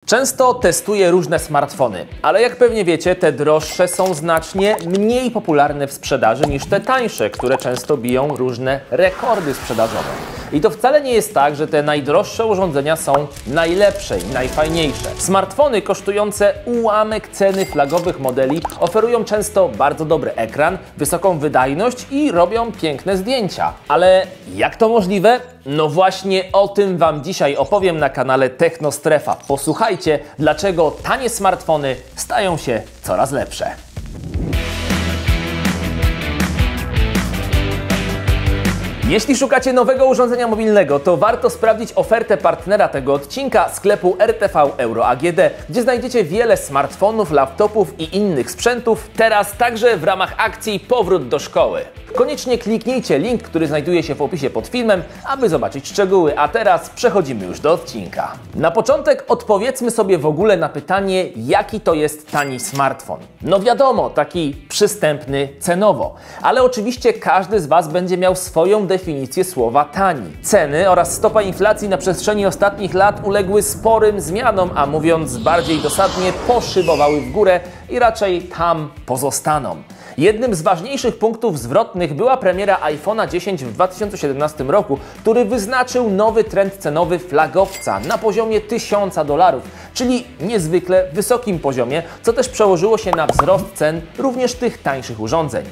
Często testuję różne smartfony, ale jak pewnie wiecie, te droższe są znacznie mniej popularne w sprzedaży niż te tańsze, które często biją różne rekordy sprzedażowe. I to wcale nie jest tak, że te najdroższe urządzenia są najlepsze i najfajniejsze. Smartfony kosztujące ułamek ceny flagowych modeli oferują często bardzo dobry ekran, wysoką wydajność i robią piękne zdjęcia. Ale jak to możliwe? No właśnie o tym Wam dzisiaj opowiem na kanale Technostrefa. Posłuchajcie, dlaczego tanie smartfony stają się coraz lepsze. Jeśli szukacie nowego urządzenia mobilnego, to warto sprawdzić ofertę partnera tego odcinka, sklepu RTV Euro AGD, gdzie znajdziecie wiele smartfonów, laptopów i innych sprzętów, teraz także w ramach akcji Powrót do szkoły. Koniecznie kliknijcie link, który znajduje się w opisie pod filmem, aby zobaczyć szczegóły, a teraz przechodzimy już do odcinka. Na początek odpowiedzmy sobie w ogóle na pytanie, jaki to jest tani smartfon. No wiadomo, taki przystępny cenowo, ale oczywiście każdy z Was będzie miał swoją definicję słowa tani. Ceny oraz stopa inflacji na przestrzeni ostatnich lat uległy sporym zmianom, a mówiąc bardziej dosadnie, poszybowały w górę i raczej tam pozostaną. Jednym z ważniejszych punktów zwrotnych była premiera iPhone'a 10 w 2017 roku, który wyznaczył nowy trend cenowy flagowca na poziomie $1000, czyli niezwykle wysokim poziomie, co też przełożyło się na wzrost cen również tych tańszych urządzeń.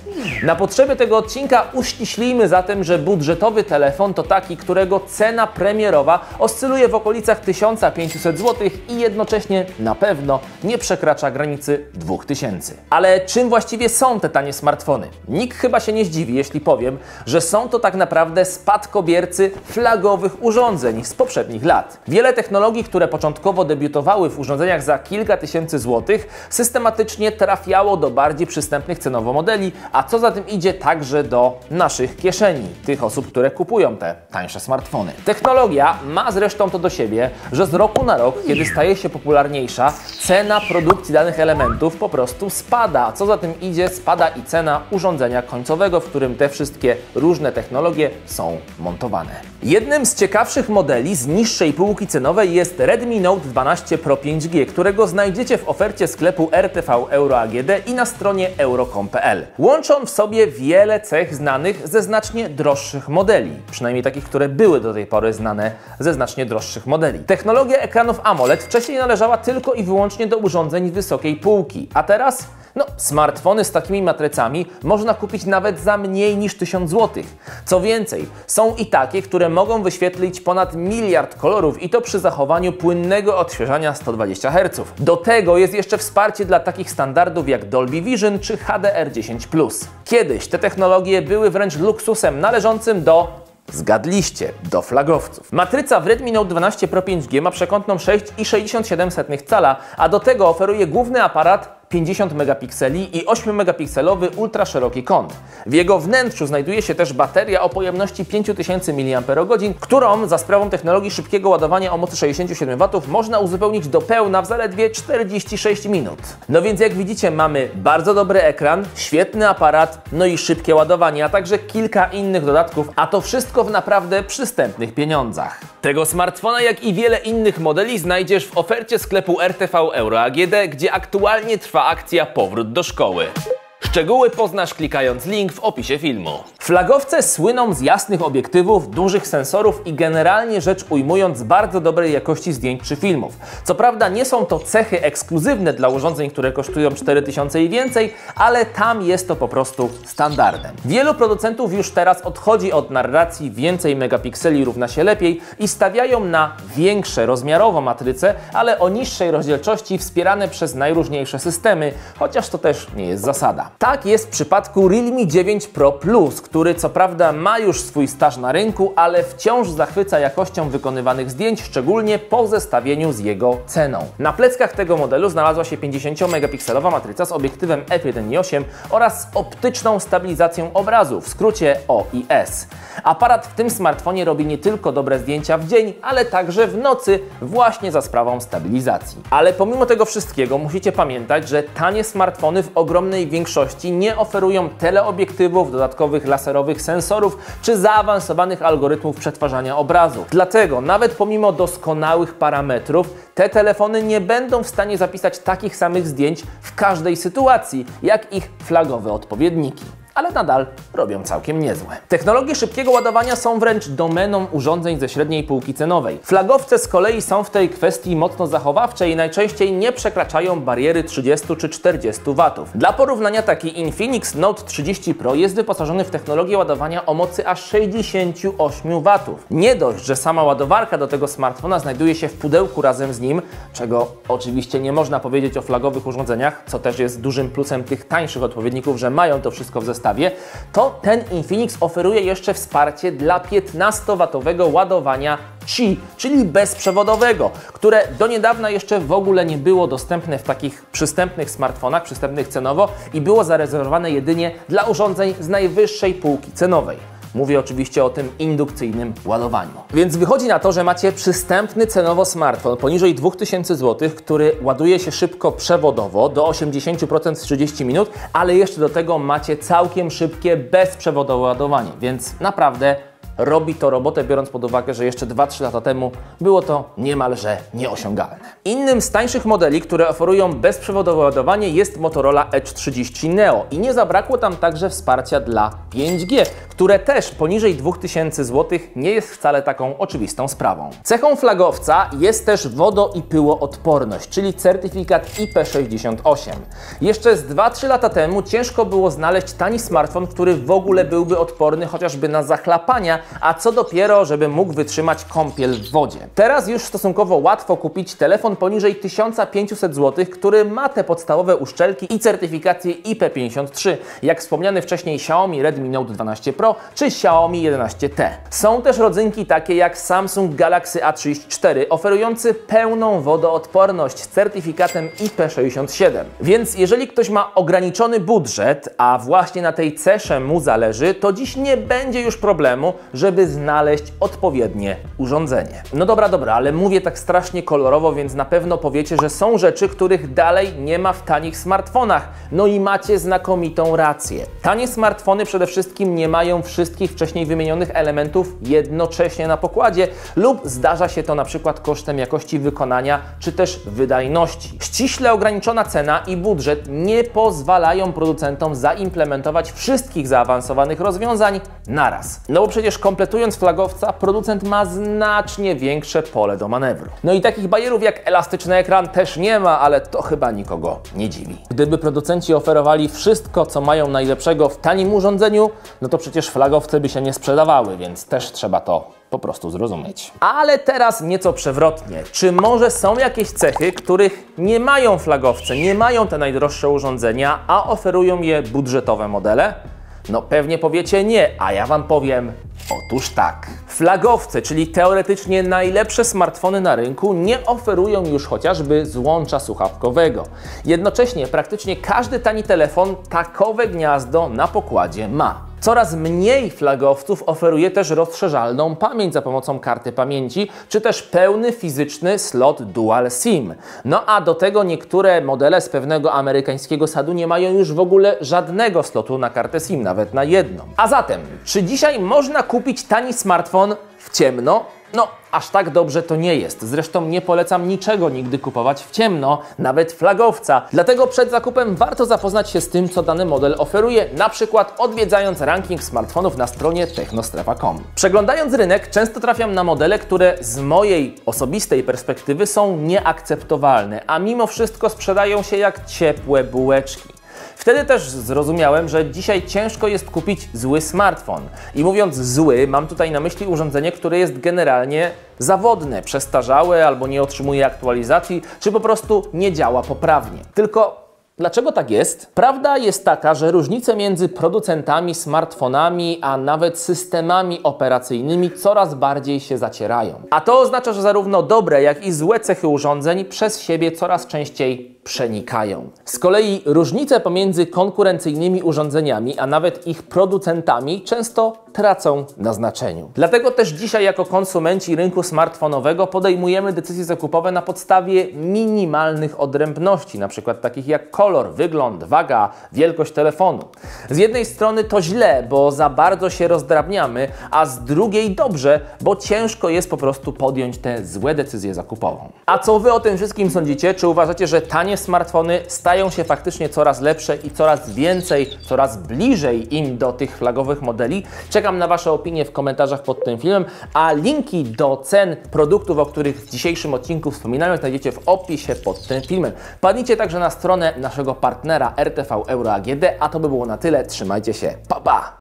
Na potrzeby tego odcinka uściślimy zatem, że budżetowy telefon to taki, którego cena premierowa oscyluje w okolicach 1500 zł i jednocześnie na pewno nie przekracza granicy 2000. Ale czym właściwie są te tanie smartfony? Nikt chyba się nie zdziwi, jeśli powiem, że są to tak naprawdę spadkobiercy flagowych urządzeń z poprzednich lat. Wiele technologii, które początkowo debiutowały w urządzeniach za kilka tysięcy złotych, systematycznie trafiało do bardziej przystępnych cenowo modeli, a co za tym idzie także do naszych kieszeni, tych osób, które kupują te tańsze smartfony. Technologia ma zresztą to do siebie, że z roku na rok, kiedy staje się popularniejsza, cena produkcji danych elementów po prostu spada, a co za tym idzie, spada i cena urządzenia końcowego, w którym te wszystkie różne technologie są montowane. Jednym z ciekawszych modeli z niższej półki cenowej jest Redmi Note 12 Pro 5G, którego znajdziecie w ofercie sklepu RTV Euro AGD i na stronie euro.com.pl. Łączy on w sobie wiele cech znanych ze znacznie droższych modeli, przynajmniej takich, które były do tej pory znane ze znacznie droższych modeli. Technologia ekranów AMOLED wcześniej należała tylko i wyłącznie do urządzeń wysokiej półki, a teraz smartfony z takimi matrycami można kupić nawet za mniej niż 1000 zł. Co więcej, są i takie, które mogą wyświetlić ponad 1 miliard kolorów i to przy zachowaniu płynnego odświeżania 120 Hz. Do tego jest jeszcze wsparcie dla takich standardów jak Dolby Vision czy HDR10+. Kiedyś te technologie były wręcz luksusem należącym zgadliście, do flagowców. Matryca w Redmi Note 12 Pro 5G ma przekątną 6,67 cala, a do tego oferuje główny aparat 50 megapikseli i 8-megapikselowy ultraszeroki kąt. W jego wnętrzu znajduje się też bateria o pojemności 5000 mAh, którą za sprawą technologii szybkiego ładowania o mocy 67 W można uzupełnić do pełna w zaledwie 46 minut. No więc jak widzicie, mamy bardzo dobry ekran, świetny aparat, no i szybkie ładowanie, a także kilka innych dodatków, a to wszystko w naprawdę przystępnych pieniądzach. Tego smartfona, jak i wiele innych modeli znajdziesz w ofercie sklepu RTV Euro AGD, gdzie aktualnie trwa akcja Powrót do szkoły. Szczegóły poznasz klikając link w opisie filmu. Flagowce słyną z jasnych obiektywów, dużych sensorów i generalnie rzecz ujmując bardzo dobrej jakości zdjęć czy filmów. Co prawda nie są to cechy ekskluzywne dla urządzeń, które kosztują 4000 i więcej, ale tam jest to po prostu standardem. Wielu producentów już teraz odchodzi od narracji więcej megapikseli równa się lepiej i stawiają na większe rozmiarowo matryce, ale o niższej rozdzielczości wspierane przez najróżniejsze systemy, chociaż to też nie jest zasada. Tak jest w przypadku Realme 9 Pro Plus, który co prawda ma już swój staż na rynku, ale wciąż zachwyca jakością wykonywanych zdjęć, szczególnie po zestawieniu z jego ceną. Na pleckach tego modelu znalazła się 50-megapikselowa matryca z obiektywem f1.8 oraz optyczną stabilizacją obrazu, w skrócie OIS. Aparat w tym smartfonie robi nie tylko dobre zdjęcia w dzień, ale także w nocy właśnie za sprawą stabilizacji. Ale pomimo tego wszystkiego musicie pamiętać, że tanie smartfony w ogromnej większości nie oferują teleobiektywów, dodatkowych laserowych laserowych sensorów czy zaawansowanych algorytmów przetwarzania obrazu. Dlatego nawet pomimo doskonałych parametrów te telefony nie będą w stanie zapisać takich samych zdjęć w każdej sytuacji jak ich flagowe odpowiedniki, ale nadal robią całkiem niezłe. Technologie szybkiego ładowania są wręcz domeną urządzeń ze średniej półki cenowej. Flagowce z kolei są w tej kwestii mocno zachowawcze i najczęściej nie przekraczają bariery 30 czy 40 W. Dla porównania taki Infinix Note 30 Pro jest wyposażony w technologię ładowania o mocy aż 68 W. Nie dość, że sama ładowarka do tego smartfona znajduje się w pudełku razem z nim, czego oczywiście nie można powiedzieć o flagowych urządzeniach, co też jest dużym plusem tych tańszych odpowiedników, że mają to wszystko w zestawie, to ten Infinix oferuje jeszcze wsparcie dla 15W ładowania Qi, czyli bezprzewodowego, które do niedawna jeszcze w ogóle nie było dostępne w takich przystępnych smartfonach, przystępnych cenowo i było zarezerwowane jedynie dla urządzeń z najwyższej półki cenowej. Mówię oczywiście o tym indukcyjnym ładowaniu. Więc wychodzi na to, że macie przystępny cenowo smartfon poniżej 2000 zł, który ładuje się szybko przewodowo do 80% w 30 minut, ale jeszcze do tego macie całkiem szybkie bezprzewodowe ładowanie, więc naprawdę robi to robotę, biorąc pod uwagę, że jeszcze 2-3 lata temu było to niemalże nieosiągalne. Innym z tańszych modeli, które oferują bezprzewodowe ładowanie, jest Motorola Edge 30 Neo i nie zabrakło tam także wsparcia dla 5G, które też poniżej 2000 zł nie jest wcale taką oczywistą sprawą. Cechą flagowca jest też wodo- i pyłoodporność, czyli certyfikat IP68. Jeszcze z 2-3 lata temu ciężko było znaleźć tani smartfon, który w ogóle byłby odporny chociażby na zachlapania, a co dopiero, żeby mógł wytrzymać kąpiel w wodzie. Teraz już stosunkowo łatwo kupić telefon poniżej 1500 zł, który ma te podstawowe uszczelki i certyfikację IP53, jak wspomniany wcześniej Xiaomi Redmi Note 12 Pro czy Xiaomi 11T. Są też rodzynki takie jak Samsung Galaxy A34, oferujący pełną wodoodporność z certyfikatem IP67. Więc jeżeli ktoś ma ograniczony budżet, a właśnie na tej cesze mu zależy, to dziś nie będzie już problemu, żeby znaleźć odpowiednie urządzenie. No dobra, ale mówię tak strasznie kolorowo, więc na pewno powiecie, że są rzeczy, których dalej nie ma w tanich smartfonach. No i macie znakomitą rację. Tanie smartfony przede wszystkim nie mają wszystkich wcześniej wymienionych elementów jednocześnie na pokładzie lub zdarza się to na przykład kosztem jakości wykonania czy też wydajności. Ściśle ograniczona cena i budżet nie pozwalają producentom zaimplementować wszystkich zaawansowanych rozwiązań naraz. No bo przecież kompletując flagowca, producent ma znacznie większe pole do manewru. No i takich bajerów jak elastyczny ekran też nie ma, ale to chyba nikogo nie dziwi. Gdyby producenci oferowali wszystko, co mają najlepszego w tanim urządzeniu, no to przecież flagowce by się nie sprzedawały, więc też trzeba to po prostu zrozumieć. Ale teraz nieco przewrotnie. Czy może są jakieś cechy, których nie mają flagowce, nie mają te najdroższe urządzenia, a oferują je budżetowe modele? No pewnie powiecie nie, a ja Wam powiem, otóż tak. Flagowce, czyli teoretycznie najlepsze smartfony na rynku, nie oferują już chociażby złącza słuchawkowego. Jednocześnie praktycznie każdy tani telefon takowe gniazdo na pokładzie ma. Coraz mniej flagowców oferuje też rozszerzalną pamięć za pomocą karty pamięci, czy też pełny fizyczny slot Dual SIM. No a do tego niektóre modele z pewnego amerykańskiego sadu nie mają już w ogóle żadnego slotu na kartę SIM, nawet na jedną. A zatem, czy dzisiaj można kupić tani smartfon w ciemno? No, aż tak dobrze to nie jest. Zresztą nie polecam niczego nigdy kupować w ciemno, nawet flagowca. Dlatego przed zakupem warto zapoznać się z tym, co dany model oferuje, na przykład odwiedzając ranking smartfonów na stronie technostrefa.com. Przeglądając rynek, często trafiam na modele, które z mojej osobistej perspektywy są nieakceptowalne, a mimo wszystko sprzedają się jak ciepłe bułeczki. Wtedy też zrozumiałem, że dzisiaj ciężko jest kupić zły smartfon. I mówiąc zły, mam tutaj na myśli urządzenie, które jest generalnie zawodne, przestarzałe albo nie otrzymuje aktualizacji, czy po prostu nie działa poprawnie. Tylko dlaczego tak jest? Prawda jest taka, że różnice między producentami, smartfonami, a nawet systemami operacyjnymi coraz bardziej się zacierają. A to oznacza, że zarówno dobre, jak i złe cechy urządzeń przez siebie coraz częściej przenikają. Z kolei różnice pomiędzy konkurencyjnymi urządzeniami, a nawet ich producentami często tracą na znaczeniu. Dlatego też dzisiaj jako konsumenci rynku smartfonowego podejmujemy decyzje zakupowe na podstawie minimalnych odrębności, na przykład takich jak kolor, kolor, wygląd, waga, wielkość telefonu. Z jednej strony to źle, bo za bardzo się rozdrabniamy, a z drugiej dobrze, bo ciężko jest po prostu podjąć tę złe decyzję zakupową. A co Wy o tym wszystkim sądzicie? Czy uważacie, że tanie smartfony stają się faktycznie coraz lepsze i coraz więcej, coraz bliżej im do tych flagowych modeli? Czekam na Wasze opinie w komentarzach pod tym filmem, a linki do cen produktów, o których w dzisiejszym odcinku wspominałem, znajdziecie w opisie pod tym filmem. Wpadnijcie także na stronę naszego partnera RTV Euro AGD, a to by było na tyle. Trzymajcie się, pa pa!